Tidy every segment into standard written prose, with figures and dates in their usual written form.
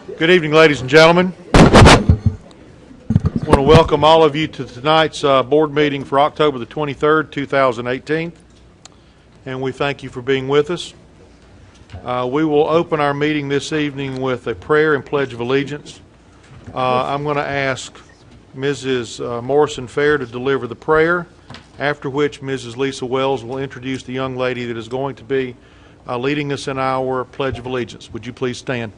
Good evening, ladies and gentlemen. I want to welcome all of you to tonight's board meeting for October the 23rd, 2018, and we thank you for being with us. We will open our meeting this evening with a prayer and pledge of allegiance. I'm going to ask Mrs. Morrison Fair to deliver the prayer, after which Mrs. Lisa Wells will introduce the young lady that is going to be leading us in our pledge of allegiance. Would you please stand?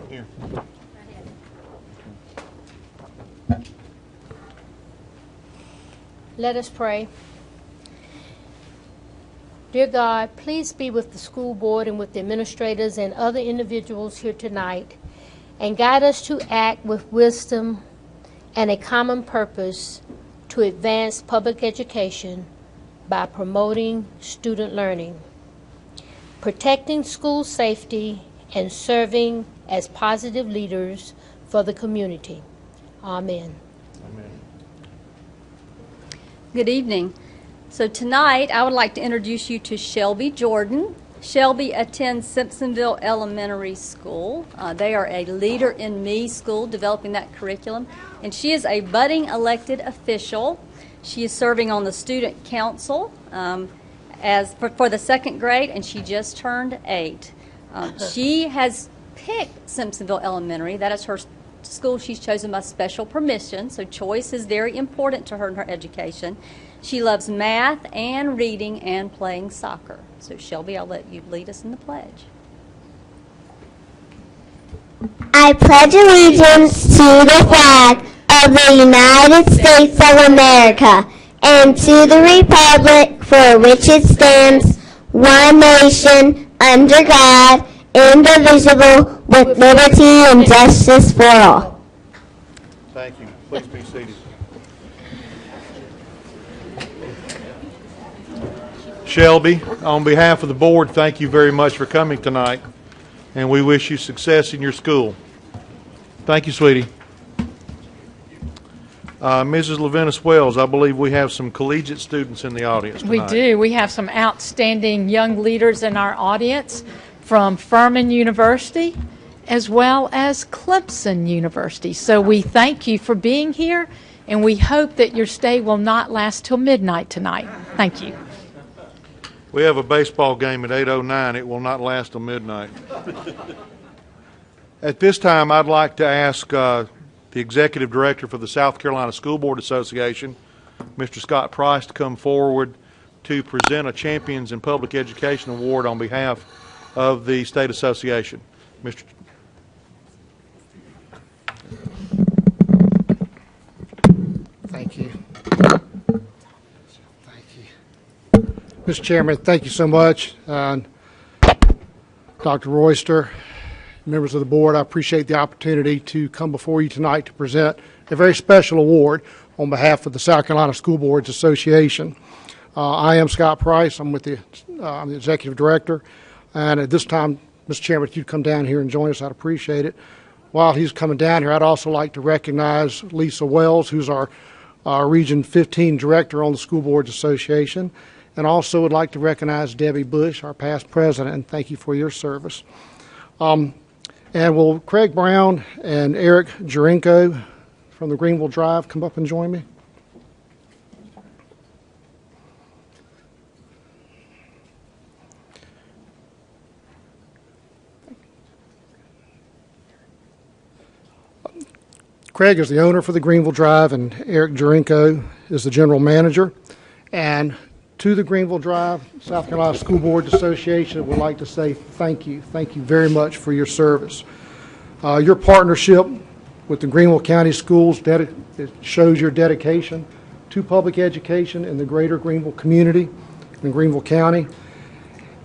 Here. Let us pray. Dear God, please be with the school board and with the administrators and other individuals here tonight, and guide us to act with wisdom and a common purpose to advance public education by promoting student learning, protecting school safety, and serving as positive leaders for the community. Amen. Amen. Good evening. So tonight I would like to introduce you to Shelby Jordan. Shelby attends Simpsonville Elementary School. They are a Leader in Me school developing that curriculum, and she is a budding elected official. She is serving on the student council for the second grade, and she just turned 8. She has picked Simpsonville Elementary. That is her school she's chosen by special permission, so choice is very important to her in her education. She loves math and reading and playing soccer. So Shelby, I'll let you lead us in the pledge. I pledge allegiance to the flag of the United States of America and to the republic for which it stands, one nation, under God, indivisible, with liberty and justice for all. Thank you. Please be seated. Shelby, on behalf of the board, thank you very much for coming tonight, and we wish you success in your school. Thank you, sweetie. Mrs. Levinus Wells, I believe we have some collegiate students in the audience tonight. We do. We have some outstanding young leaders in our audience from Furman University as well as Clemson University. So we thank you for being here, and we hope that your stay will not last till midnight tonight. Thank you. We have a baseball game at 8:09. It will not last till midnight. At this time, I'd like to ask the Executive Director for the South Carolina School Board Association, Mr. Scott Price, to come forward to present a Champions in Public Education Award on behalf of the State Association. Mr. Thank you. Mr. Chairman, thank you so much. Dr. Royster, members of the board, I appreciate the opportunity to come before you tonight to present a very special award on behalf of the South Carolina School Boards Association. I am Scott Price. I'm the Executive Director. And at this time, Mr. Chairman, if you'd come down here and join us, I'd appreciate it. While he's coming down here, I'd also like to recognize Lisa Wells, who's our Region 15 Director on the School Boards Association. And also would like to recognize Debbie Bush, our past president, and thank you for your service. And will Craig Brown and Eric Jurenko from the Greenville Drive come up and join me? Craig is the owner for the Greenville Drive, and Eric Jurenko is the general manager. And to the Greenville Drive South Carolina School Board Association, would like to say thank you. Thank you very much for your service. Your partnership with the Greenville County Schools, it shows your dedication to public education in the greater Greenville community in Greenville County.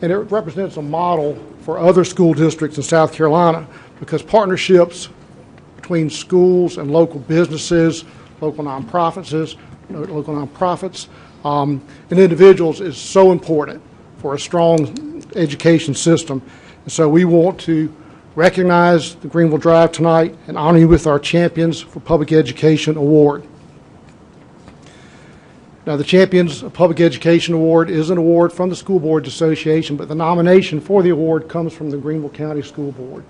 And it represents a model for other school districts in South Carolina, because partnerships between schools and local businesses, local nonprofits, and individuals is so important for a strong education system. And so we want to recognize the Greenville Drive tonight and honor you with our Champions for Public Education Award. Now, the Champions of Public Education Award is an award from the School Boards Association, but the nomination for the award comes from the Greenville County School Board.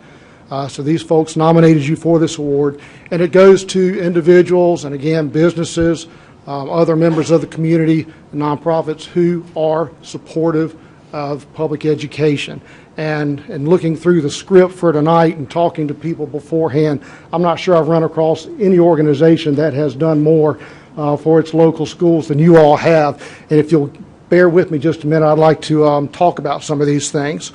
So these folks nominated you for this award, and it goes to individuals and, again, businesses, other members of the community, nonprofits who are supportive of public education. And looking through the script for tonight and talking to people beforehand, I'm not sure I've run across any organization that has done more for its local schools than you all have. And if you'll bear with me just a minute, I'd like to talk about some of these things.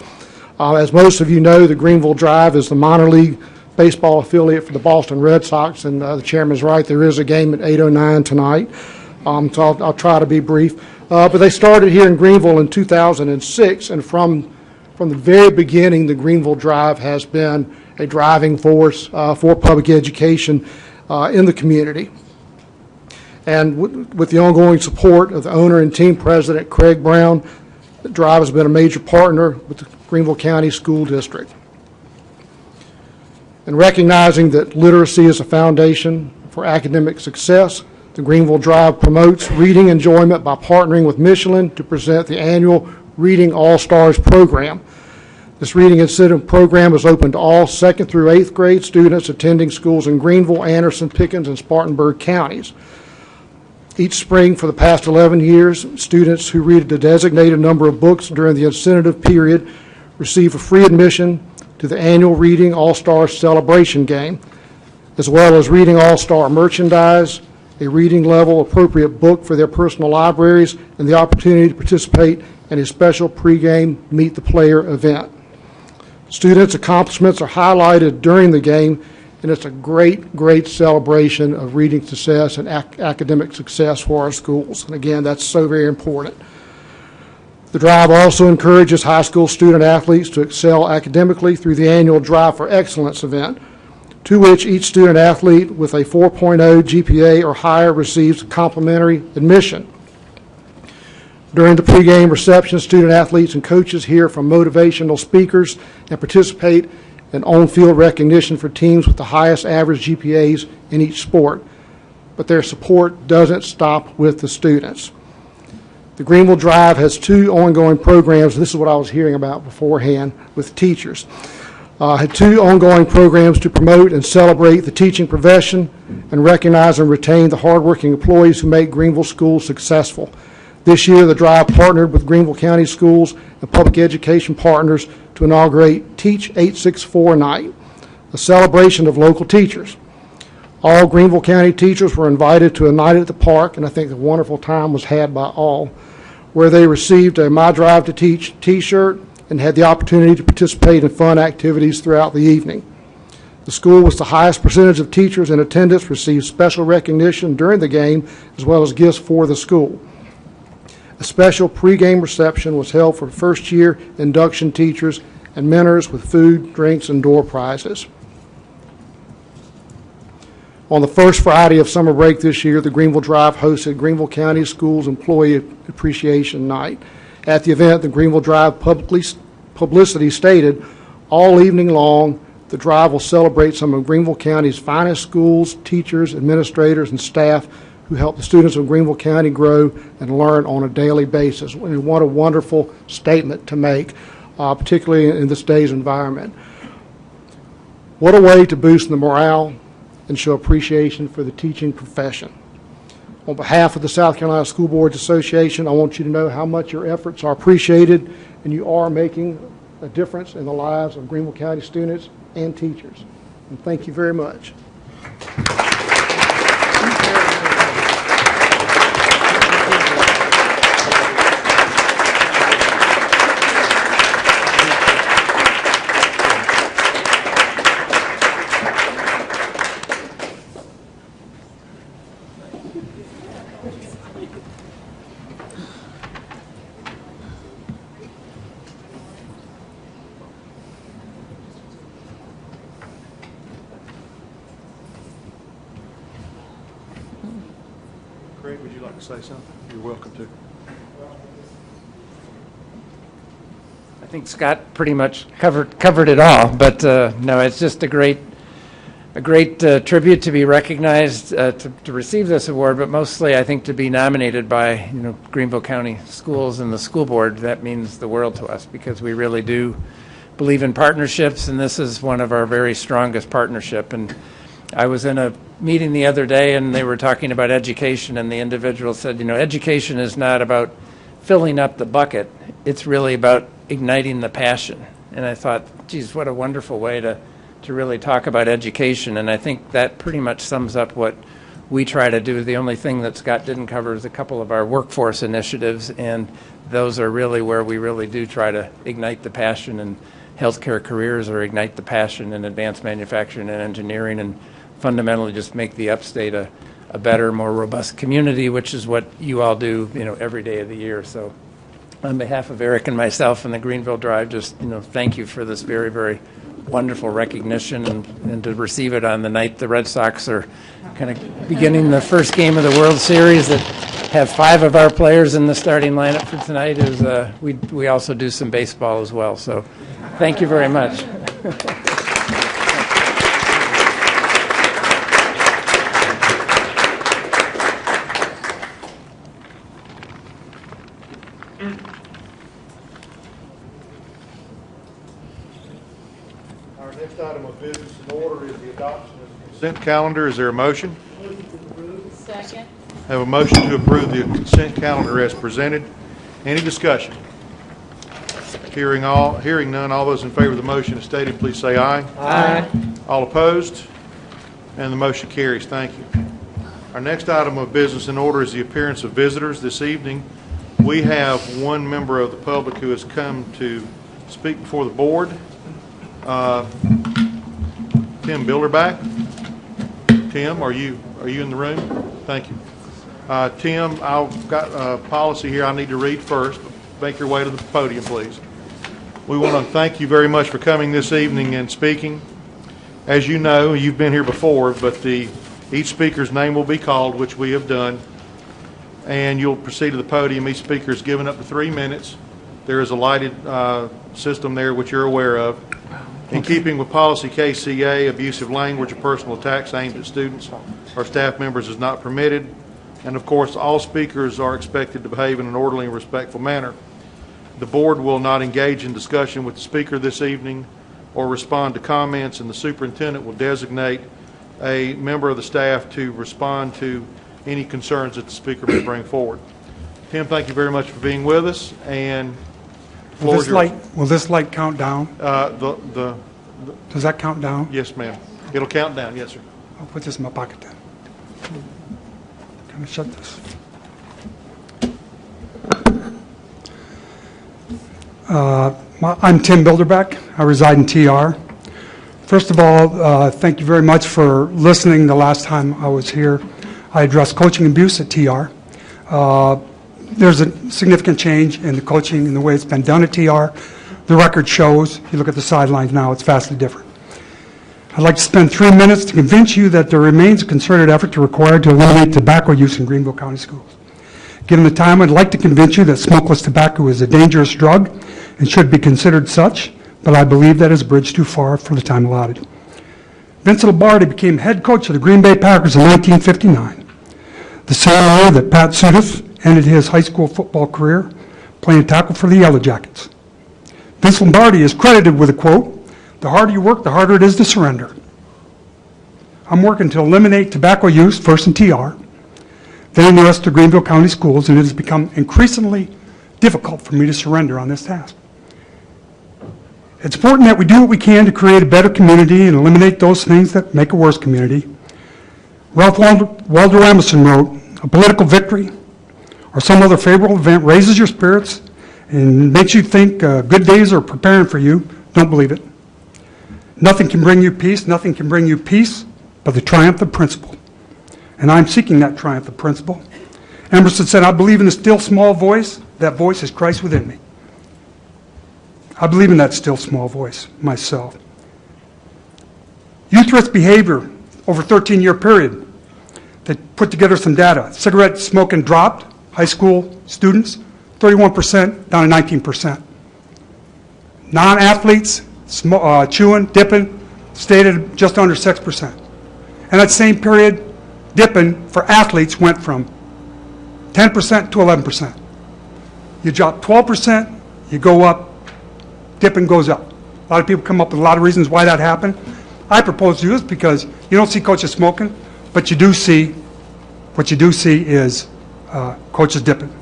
As most of you know, the Greenville Drive is the minor league baseball affiliate for the Boston Red Sox, and the chairman's right, there is a game at 8:09 tonight, so I'll try to be brief. But they started here in Greenville in 2006, and from the very beginning, the Greenville Drive has been a driving force for public education in the community. And with the ongoing support of the owner and team president, Craig Brown, the Drive has been a major partner with the Greenville County School District. And recognizing that literacy is a foundation for academic success, the Greenville Drive promotes reading enjoyment by partnering with Michelin to present the annual Reading All-Stars program. This reading incentive program is open to all 2nd through 8th grade students attending schools in Greenville, Anderson, Pickens, and Spartanburg counties. Each spring for the past 11 years, students who read a designated number of books during the incentive period receive a free admission to the annual Reading All-Star Celebration game, as well as Reading All-Star merchandise, a reading level appropriate book for their personal libraries, and the opportunity to participate in a special pregame Meet the Player event. Students' accomplishments are highlighted during the game, and it's a great celebration of reading success and academic success for our schools. And again, that's so very important. The Drive also encourages high school student athletes to excel academically through the annual Drive for Excellence event, to which each student athlete with a 4.0 GPA or higher receives complimentary admission. During the pregame reception, student athletes and coaches hear from motivational speakers and participate in on-field recognition for teams with the highest average GPAs in each sport. But their support doesn't stop with the students. The Greenville Drive has 2 ongoing programs. This is what I was hearing about beforehand with teachers. Had 2 ongoing programs to promote and celebrate the teaching profession and recognize and retain the hardworking employees who make Greenville schools successful. This year, the Drive partnered with Greenville County Schools and public education partners to inaugurate Teach 864 Night, a celebration of local teachers. All Greenville County teachers were invited to a night at the park, and I think a wonderful time was had by all, where they received a My Drive to Teach t-shirt and had the opportunity to participate in fun activities throughout the evening. The school with the highest percentage of teachers in attendance received special recognition during the game, as well as gifts for the school. A special pregame reception was held for first-year induction teachers and mentors with food, drinks, and door prizes. On the first Friday of summer break this year, the Greenville Drive hosted Greenville County Schools Employee Appreciation Night. At the event, the Greenville Drive publicity stated, all evening long, the Drive will celebrate some of Greenville County's finest schools, teachers, administrators, and staff who help the students of Greenville County grow and learn on a daily basis. And what a wonderful statement to make, particularly in this day's environment. What a way to boost the morale and show appreciation for the teaching profession. On behalf of the South Carolina School Boards Association, I want you to know how much your efforts are appreciated, and you are making a difference in the lives of Greenville County students and teachers. And thank you very much. Craig, would you like to say something? You're welcome to. I think Scott pretty much covered it all, but no, it's just a great a great tribute to be recognized, to receive this award, but mostly I think to be nominated by Greenville County Schools and the school board. That means the world to us because we really do believe in partnerships, and this is one of our very strongest partnership. And I was in a meeting the other day, and they were talking about education, and the individual said, education is not about filling up the bucket. It's really about igniting the passion. And I thought, geez, what a wonderful way to really talk about education. And I think that pretty much sums up what we try to do. The only thing that Scott didn't cover is a couple of our workforce initiatives, and those are really where we really do try to ignite the passion in healthcare careers or ignite the passion in advanced manufacturing and engineering, and fundamentally just make the upstate a better, more robust community, which is what you all do, every day of the year. So on behalf of Eric and myself and the Greenville Drive, just, thank you for this very, very wonderful recognition, and to receive it on the night the Red Sox are kind of beginning the first game of the World Series that have 5 of our players in the starting lineup for tonight is we also do some baseball as well. So thank you very much. Our next item of business in order is the adoption of the consent calendar. Is there a motion? Second. Have a motion to approve the consent calendar as presented. Any discussion? Hearing none, all those in favor of the motion as stated, please say aye. Aye. All opposed? And the motion carries. Thank you. Our next item of business in order is the appearance of visitors. This evening, we have one member of the public who has come to speak before the board. Tim Bilderback. Tim, are you in the room? Thank you. Tim, I've got a policy here I need to read first. Make your way to the podium, please. We want to thank you very much for coming this evening and speaking. As you know, you've been here before, but each speaker's name will be called, which we have done, and you'll proceed to the podium. Each speaker is given up to 3 minutes. There is a lighted system there which you're aware of. In keeping with policy KCA, abusive language or personal attacks aimed at students or staff members is not permitted. And of course, all speakers are expected to behave in an orderly and respectful manner. The board will not engage in discussion with the speaker this evening or respond to comments, and the superintendent will designate a member of the staff to respond to any concerns that the speaker may bring forward. Tim, thank you very much for being with us. And will this light count down? Does that count down? Yes, ma'am. It'll count down. Yes, sir. I'll put this in my pocket then. Can I shut this? I'm Tim Bilderbeck. I reside in TR. First of all, thank you very much for listening the last time I was here. I addressed coaching abuse at TR. There's a significant change in the coaching and the way it's been done at TR. The record shows, you look at the sidelines now, it's vastly different. I'd like to spend 3 minutes to convince you that there remains a concerted effort required to eliminate tobacco use in Greenville County schools. Given the time, I'd like to convince you that smokeless tobacco is a dangerous drug and should be considered such, but I believe that is a bridge too far for the time allotted. Vince Lombardi became head coach of the Green Bay Packers in 1959, the same year that Pat Sudduth ended his high school football career playing tackle for the Yellow Jackets. Vince Lombardi is credited with a quote, "The harder you work, the harder it is to surrender." I'm working to eliminate tobacco use, first in TR, then in the rest of Greenville County schools, and it has become increasingly difficult for me to surrender on this task. It's important that we do what we can to create a better community and eliminate those things that make a worse community. Ralph Waldo Emerson wrote, "A political victory or some other favorable event raises your spirits and makes you think good days are preparing for you. Don't believe it. Nothing can bring you peace but the triumph of principle." And I'm seeking that triumph of principle. Emerson said, "I believe in the still small voice. That voice is Christ within me." I believe in that still small voice myself. Youth risk behavior over a 13-year period. They put together some data. Cigarette smoking dropped, high school students, 31% down to 19%. Non-athletes, chewing, dipping, stayed at just under 6%. And that same period, dipping for athletes went from 10% to 11%. You drop 12%, you go up, dipping goes up. A lot of people come up with a lot of reasons why that happened. I propose to do this because you don't see coaches smoking, but you do see, what you do see is coaches dipping.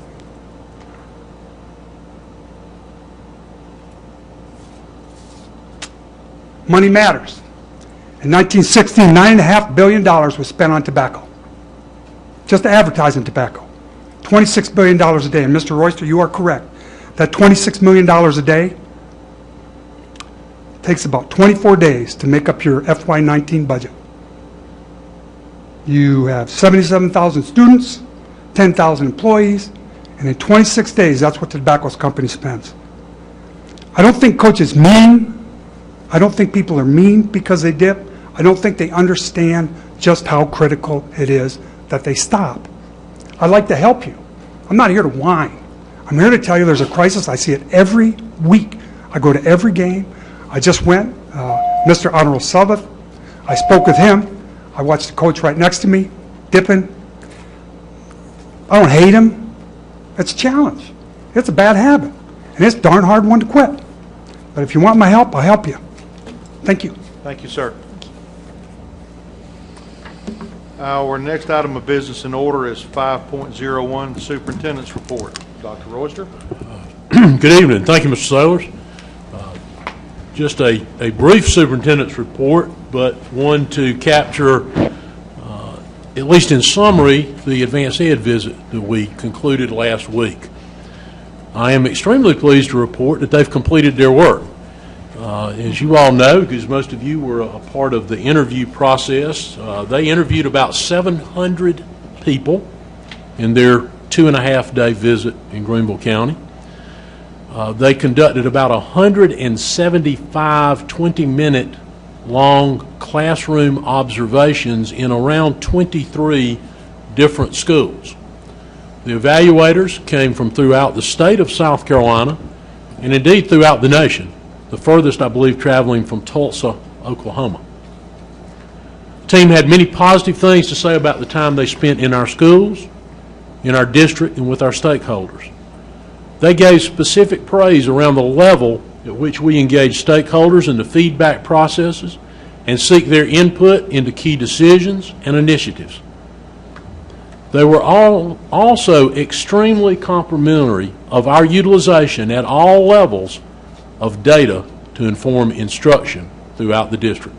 Money matters. In 1960, $9.5 billion was spent on tobacco, just advertising tobacco. $26 billion a day. And Mr. Royster, you are correct. That $26 million a day takes about 24 days to make up your FY19 budget. You have 77,000 students, 10,000 employees, and in 26 days, that's what the tobacco company spends. I don't think coaches mean, I don't think people are mean because they dip. I don't think they understand just how critical it is that they stop. I'd like to help you. I'm not here to whine. I'm here to tell you there's a crisis. I see it every week. I go to every game. I just went, Mr. Honorable Sullivan, I spoke with him. I watched the coach right next to me, dipping. I don't hate him. It's a challenge. It's a bad habit. And it's a darn hard one to quit. But if you want my help, I'll help you. Thank you. Thank you, sir. Our next item of business in order is 5.01, the superintendent's report. Dr. Royster. Good evening. Thank you, Mr. Sailors. Just a brief superintendent's report, but one to capture, at least in summary, the advanced ed visit that we concluded last week. I am extremely pleased to report that they've completed their work. As you all know, because most of you were a part of the interview process, they interviewed about 700 people in their 2.5-day visit in Greenville County. They conducted about 175 20-minute long classroom observations in around 23 different schools. The evaluators came from throughout the state of South Carolina and indeed throughout the nation, the furthest, I believe, traveling from Tulsa, Oklahoma. The team had many positive things to say about the time they spent in our schools, in our district, and with our stakeholders. They gave specific praise around the level at which we engage stakeholders in the feedback processes and seek their input into key decisions and initiatives. They were all also extremely complimentary of our utilization at all levels of data to inform instruction throughout the district.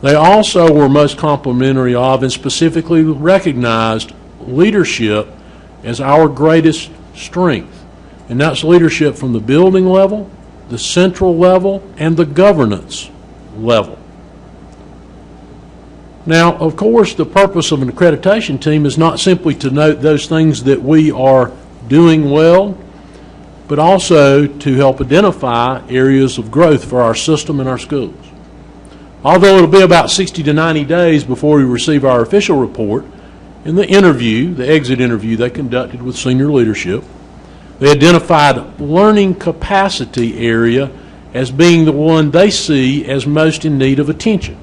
They also were most complimentary of and specifically recognized leadership as our greatest strength, and that's leadership from the building level, the central level, and the governance level. Now, of course, the purpose of an accreditation team is not simply to note those things that we are doing well, but also to help identify areas of growth for our system and our schools. Although it'll be about 60 to 90 days before we receive our official report, in the interview, the exit interview they conducted with senior leadership, they identified learning capacity area as being the one they see as most in need of attention.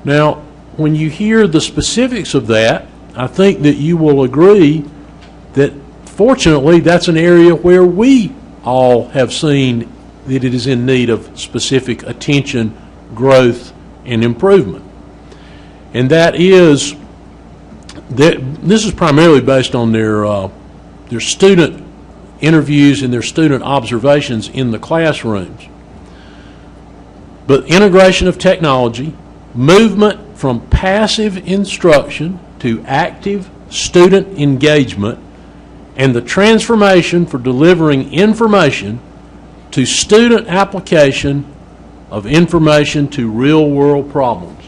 Now, when you hear the specifics of that, I think that you will agree that fortunately that's an area where we all have seen that it is in need of specific attention, growth, and improvement. And that is this is primarily based on their student interviews and their student observations in the classrooms. But integration of technology, movement from passive instruction to active student engagement, and the transformation for delivering information to student application of information to real-world problems.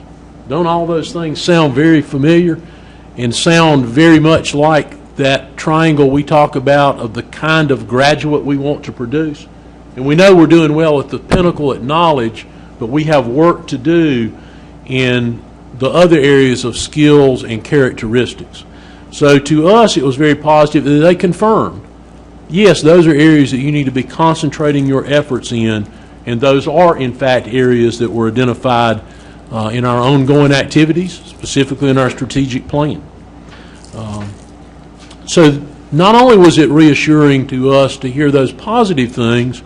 Don't all those things sound very familiar and sound very much like that triangle we talk about of the kind of graduate we want to produce? And we know we're doing well at the pinnacle at knowledge, but we have work to do in the other areas of skills and characteristics. So to us, it was very positive that they confirmed, yes, those are areas that you need to be concentrating your efforts in, and those are, in fact, areas that were identified in our ongoing activities, specifically in our strategic plan. So not only was it reassuring to us to hear those positive things,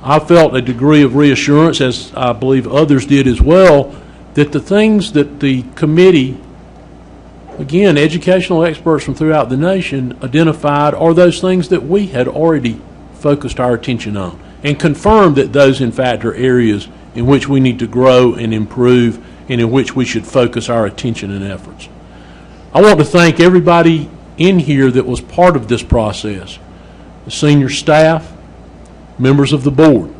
I felt a degree of reassurance, as I believe others did as well, that the things that the committee, again, educational experts from throughout the nation, identified are those things that we had already focused our attention on, and confirmed that those, in fact, are areas in which we need to grow and improve, and in which we should focus our attention and efforts. I want to thank everybody in here that was part of this process, the senior staff, members of the board,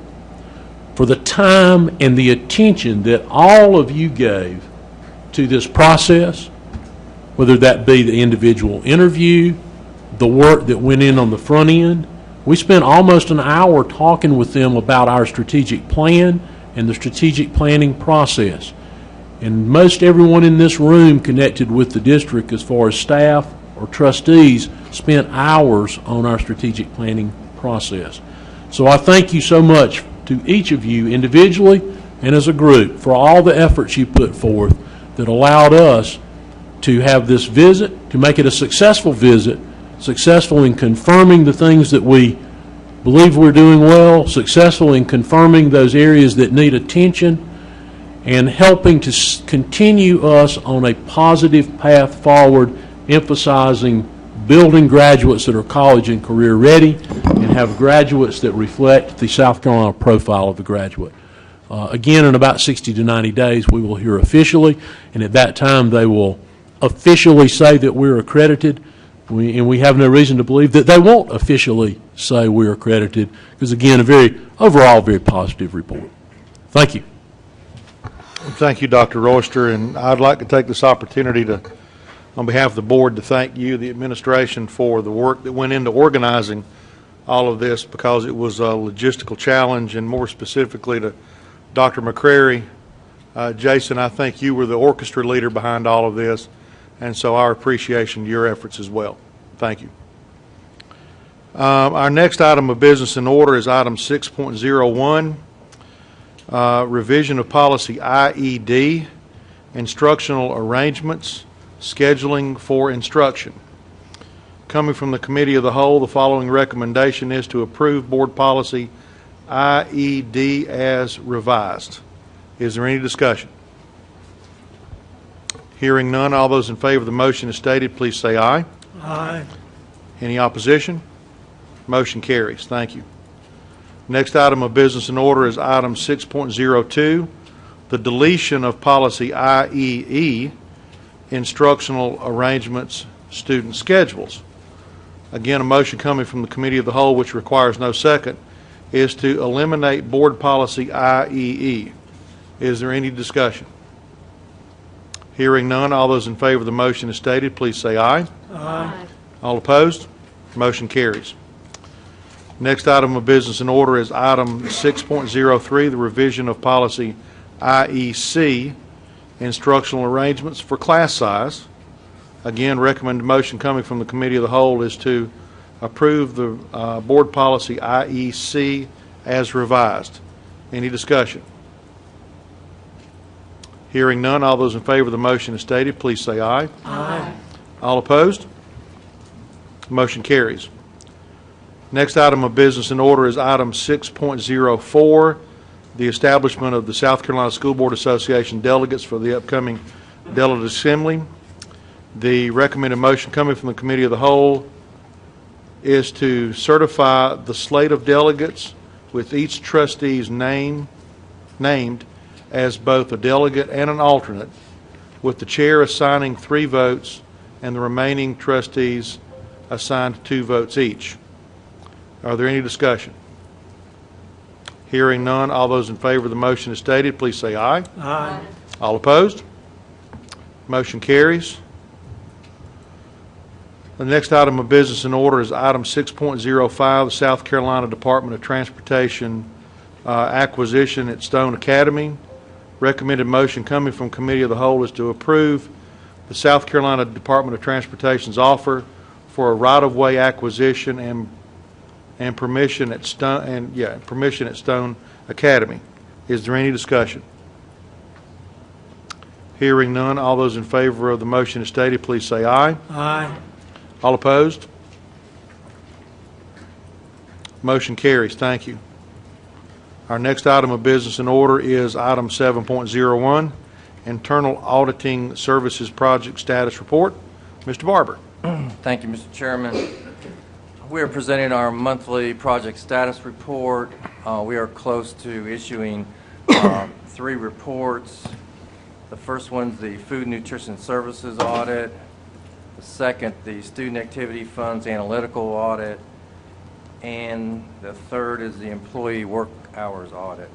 for the time and the attention that all of you gave to this process, whether that be the individual interview, the work that went in on the front end. We spent almost an hour talking with them about our strategic plan and the strategic planning process. And most everyone in this room connected with the district, as far as staff or trustees, spent hours on our strategic planning process. So I thank you so much to each of you individually and as a group for all the efforts you put forth that allowed us to have this visit, to make it a successful visit, successful in confirming the things that we believe we're doing well, successful in confirming those areas that need attention, and helping to continue us on a positive path forward, emphasizing building graduates that are college and career ready, and have graduates that reflect the South Carolina profile of the graduate. Again, in about 60 to 90 days, we will hear officially, and at that time they will officially say that we're accredited, and we have no reason to believe that they won't officially say we're accredited, because again, overall very positive report. Thank you. Thank you, Dr. Royster, and I'd like to take this opportunity to, on behalf of the board, to thank you, the administration, for the work that went into organizing all of this, because it was a logistical challenge, and more specifically to Dr. McCrary. Jason, I think you were the orchestra leader behind all of this, and so our appreciation to your efforts as well. Thank you. Our next item of business in order is item 6.01. Revision of policy IED, instructional arrangements, scheduling for instruction. Coming from the Committee of the Whole, the following recommendation is to approve board policy IED as revised. Is there any discussion? Hearing none, all those in favor of the motion as stated, please say aye. Aye. Any opposition? Motion carries. Thank you. Next item of business in order is item 6.02, the deletion of policy IEE, instructional arrangements, student schedules. Again, a motion coming from the Committee of the Whole, which requires no second, is to eliminate board policy IEE. Is there any discussion? Hearing none, all those in favor of the motion as stated, please say aye. Aye. All opposed? Motion carries. Next item of business in order is item 6.03, the revision of policy IEC, instructional arrangements for class size. Again, recommended motion coming from the Committee of the Whole is to approve the board policy IEC as revised. Any discussion? Hearing none, all those in favor of the motion as stated, please say aye. Aye. All opposed? Motion carries. Next item of business in order is item 6.04, the establishment of the South Carolina School Board Association delegates for the upcoming delegate assembly. The recommended motion coming from the Committee of the Whole is to certify the slate of delegates with each trustee's named as both a delegate and an alternate, with the chair assigning 3 votes and the remaining trustees assigned 2 votes each. Are there any discussion? Hearing none, all those in favor of the motion as stated, please say aye. Aye. All opposed? Motion carries. The next item of business in order is item 6.05, the South Carolina Department of Transportation acquisition at Stone Academy. Recommended motion coming from Committee of the Whole is to approve the South Carolina Department of Transportation's offer for a right-of-way acquisition and permission at Stone Academy. Is there any discussion? Hearing none, all those in favor of the motion as stated, please say aye. Aye. All opposed? Motion carries. Thank you. Our next item of business in order is item 7.01, Internal Auditing Services Project Status Report. Mr. Barber. Thank you, Mr. Chairman. We are presenting our monthly project status report. We are close to issuing 3 reports. The first one's the Food Nutrition Services Audit. The second, the Student Activity Funds Analytical Audit. And the third is the Employee Work Hours Audit.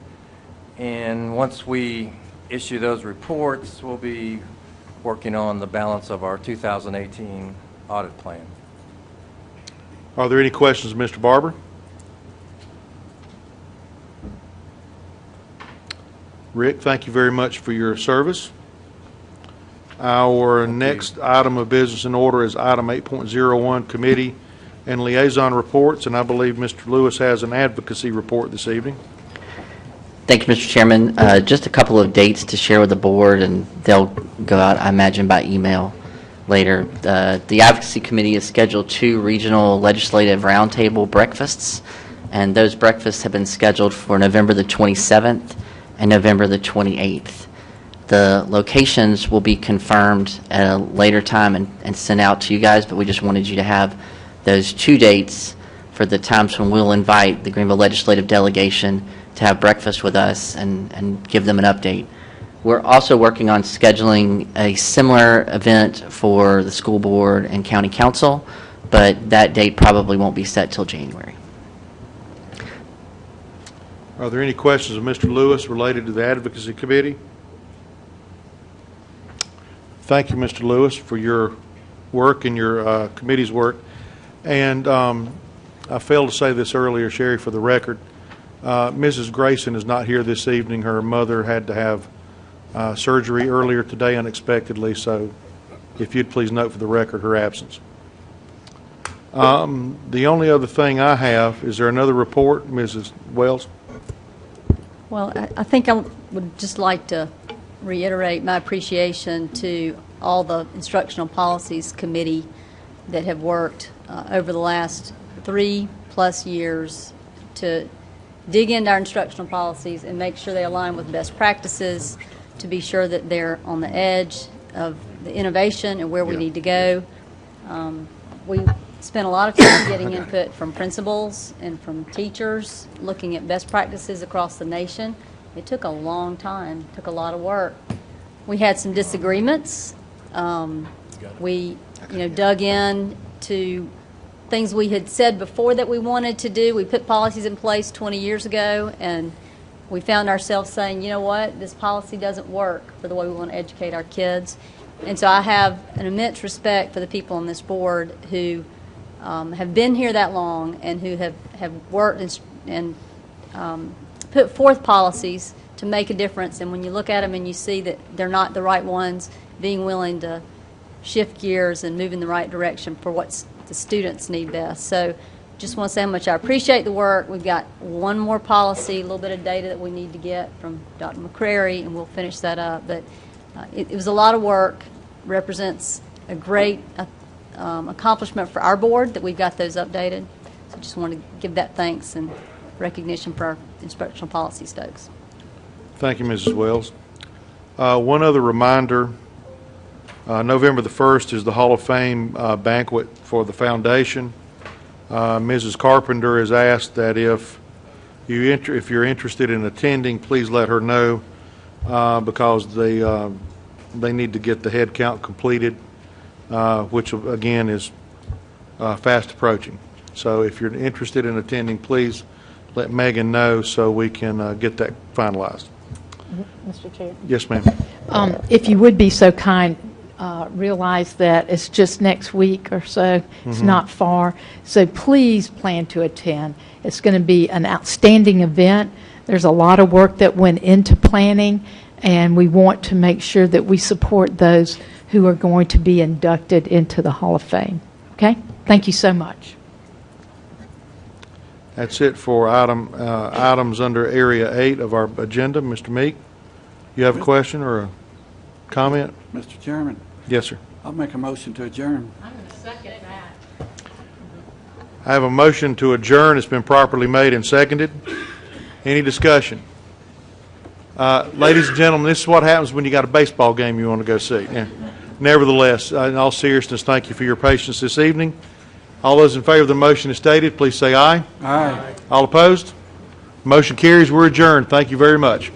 And once we issue those reports, we'll be working on the balance of our 2018 audit plan. Are there any questions of Mr. Barber? Rick, thank you very much for your service. Our next item of business in order is item 8.01, Committee and Liaison Reports, and I believe Mr. Lewis has an advocacy report this evening. Thank you, Mr. Chairman. Just a couple of dates to share with the board, and they'll go out, I imagine, by email later. The Advocacy Committee has scheduled 2 regional legislative roundtable breakfasts, and those breakfasts have been scheduled for November the 27th and November the 28th. The locations will be confirmed at a later time and sent out to you guys, but we just wanted you to have those 2 dates for the times when we'll invite the Greenville Legislative Delegation to have breakfast with us and give them an update. We're also working on scheduling a similar event for the school board and county council, but that date probably won't be set till January. Are there any questions of Mr. Lewis related to the Advocacy Committee? Thank you, Mr. Lewis, for your work and your committee's work. And I failed to say this earlier, Sherry, for the record. Mrs. Grayson is not here this evening. Her mother had to have surgery earlier today unexpectedly, so if you'd please note for the record her absence. The only other thing I have, is there another report, Mrs. Wells? Well, I think I would just like to reiterate my appreciation to all the Instructional Policies Committee that have worked over the last 3+ years to dig into our instructional policies and make sure they align with best practices, to be sure that they're on the edge of the innovation and where we need to go. We spent a lot of time getting input from principals and from teachers, looking at best practices across the nation. It took a long time, took a lot of work. We had some disagreements. We dug in to things we had said before that we wanted to do. We put policies in place 20 years ago, and we found ourselves saying, you know what, this policy doesn't work for the way we want to educate our kids. And so I have an immense respect for the people on this board who have been here that long and who have worked and put forth policies to make a difference. And when you look at them and you see that they're not the right ones, being willing to shift gears and move in the right direction for what the students need best. So just want to say how much I appreciate the work. We've got one more policy, a little bit of data that we need to get from Dr. McCrary, and we'll finish that up. But it was a lot of work, represents a great accomplishment for our board that we've got those updated. So just want to give that thanks and recognition for our instructional policies folks. Thank you, Mrs. Wells. One other reminder, November the 1st is the Hall of Fame banquet for the foundation. Mrs. Carpenter has asked that if you're interested in attending, please let her know because they need to get the head count completed, which again is fast approaching. So if you're interested in attending, please let Megan know so we can get that finalized. Mr. Chair. Yes, ma'am. If you would be so kind, realize that it's just next week or so. It's not far. So please plan to attend. It's going to be an outstanding event. There's a lot of work that went into planning, and we want to make sure that we support those who are going to be inducted into the Hall of Fame. Okay? Thank you so much. That's it for items under Area 8 of our agenda. Mr. Meek, you have a question or a... comment? Mr. Chairman, Yes, sir. I'll make a motion to adjourn. I'm going to second that. I have a motion to adjourn. It's been properly made and seconded. Any discussion? Ladies and gentlemen, this is what happens when you got a baseball game you want to go see. Yeah. Nevertheless, in all seriousness, thank you for your patience this evening. All those in favor of the motion as stated, please say aye. Aye. All opposed? Motion carries. We're adjourned. Thank you very much.